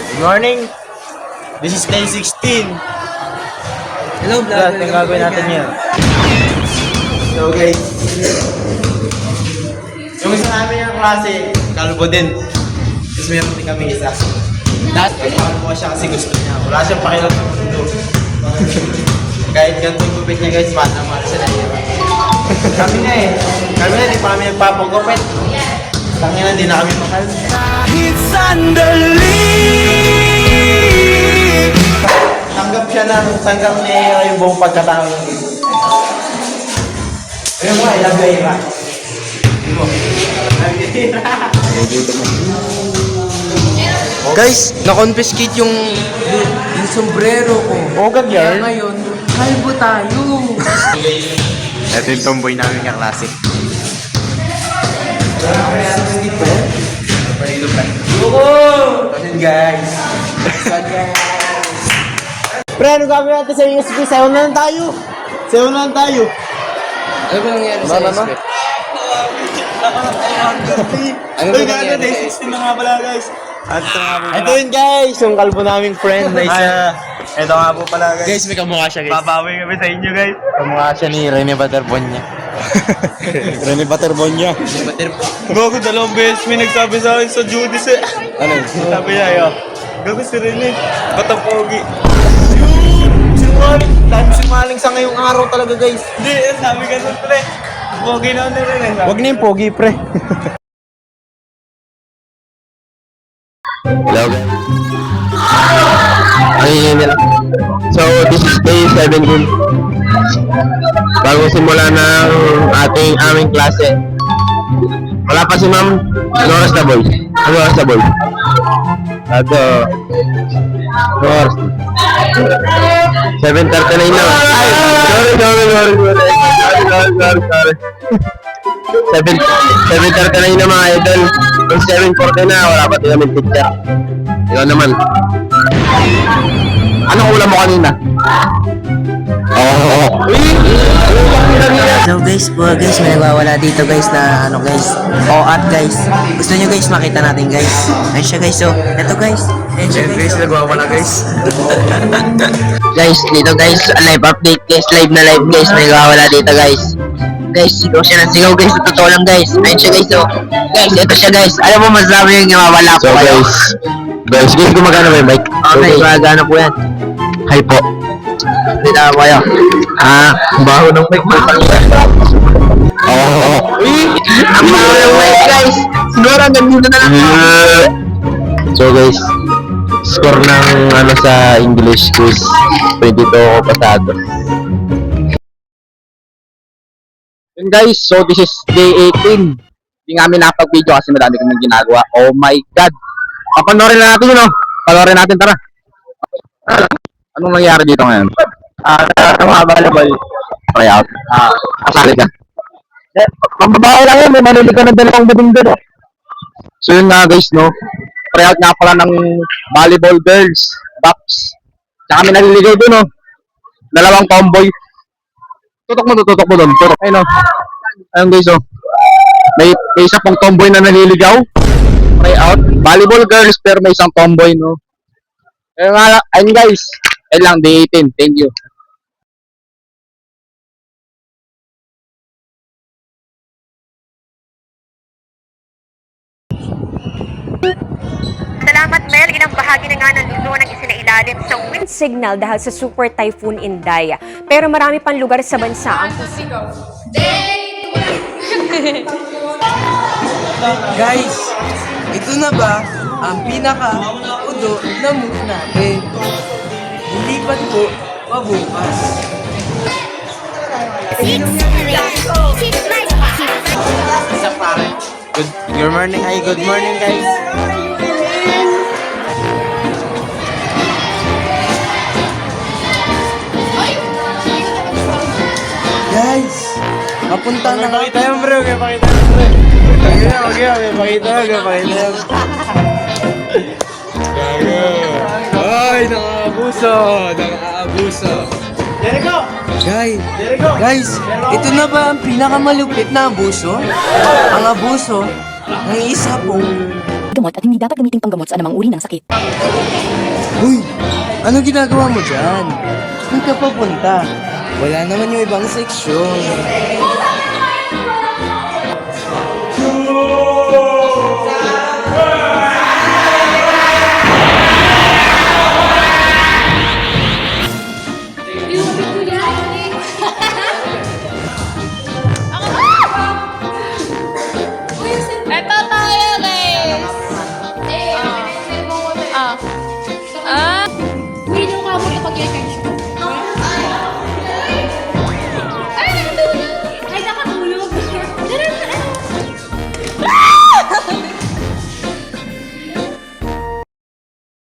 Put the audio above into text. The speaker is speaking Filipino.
Good morning. This is day 16. Hello, vlog. Lahat ng gagawin natin yan. So guys, yung isa namin yung klase, kalbo din. Tapos meron din kami isa. Lahat kalbo siya kasi gusto niya. Wala siyang pakilang sa mundo. Kahit ganito yung gupit niya guys, mahal siya na yun. Kami na eh. Kami na, di pa kami nagpapagupit. Tangin na, di na kami mahal. It's sandali. Tanggap niya yung buong pagkatao ng ito. Ayun mo, I love you, Ira. Guys, na-confiscate yung sombrero ko. Oo, Kaya ganyan. ngayon, kalbo tayo. Ito yung tomboy namin kaklase. Ayun guys. Pre, ano gagawin natin sa USB? Sayaw na lang tayo. Sayaw na lang tayo. Ano ba nangyari sa SP? Ano ba nangyari sa SP? na nga pala guys. Ito yun guys, yung kalbo naming friend na isa. Ito nga po pala guys. Guys, may kamukha siya guys. Babawi kami sa inyo guys. Kamukha siya ni Rene Baterbonya. Rene Baterbonya. Gago, dalawang beses may nagsabi sa akin sa Judas eh. Ano? Sabi niya, yo. Gago si Rene. Batang pogi. Sinungaling. Dahil sinungaling sa ngayong araw talaga guys. Hindi, sabi ka nun pre. Pogi na ni Rene. Huwag na yung pogi pre. Hello guys. Nila. So, this is day 17. Bago simula ng aming klase. Wala pa si ma'am. Ano oras na boy? Ano oras na boy? Ano oras? 7:39 na. Ay, sorry. 7:39 na mga idol. Kung 7:40 na, wala pa tayo kami teacher. Ikaw naman. Anong ulam mo kanina? So guys, may nagwawala dito guys na ano guys, OAT guys. Gusto nyo guys makita natin guys. Ayun siya guys, so ito guys. Ayun siya guys, Nagwawala guys. Guys, dito guys, live update guys, live na live guys, may nagwawala dito guys. Guys, sigaw siya ng sigaw guys, totoo lang guys. Ayun siya guys, so guys, ito siya guys. Alam mo, masasabi yung mawala po kayo. Guys, gumagana ba yung mic? Okay, gumagana po yan. Hi po. Hindi na po kayo. Baho ng mic mo. Ang baho ng mic guys. Siguro hanggang dito na lang. So guys, score ng sa English quiz 22 ako pasado. And guys, so this is day 18. Hindi nga kami nakapag-video kasi madami kaming ginagawa. Oh my God! Panoorin na natin yun, oh. Panoorin natin, tara. Anong nangyari dito ngayon? Mga volleyball. Try out. Kasali ka. Mambabae lang yun, may manulig ka ng dalawang bading doon. So yun nga guys, no. Try out nga pala ng volleyball girls. Box. Tsaka kami naliligaw doon, no. Dalawang tomboy. Tutok mo doon. Tutok. Ayun, no. Ayun guys, oh. May isa pong tomboy na naliligaw. Try out. Volleyball girls pero may isang tomboy, no. Ayun guys. Ayun lang, day 18. Thank you. Salamat Mel, ilang bahagi na nga ng Luzon ang isinailalim sa wind signal dahil sa Super Typhoon Inday. Pero marami pang lugar sa bansa ang Guys, ito na ba ang pinaka-udo na move natin? Lilipat po pabukas. Good morning, good morning guys. Guys, papunta na nga. Pakita yan bro, pakita yan bro. Pakita yan. Gago. Ay, nakaabuso. Jericho! Guys, ito na ba ang pinakamalupit na abuso? Ang abuso ng isa pong... gamot at hindi dapat gamitin panggamot sa anumang uri ng sakit. Uy, ano ginagawa mo dyan? Saan ka papunta? Wala naman yung ibang seksyon.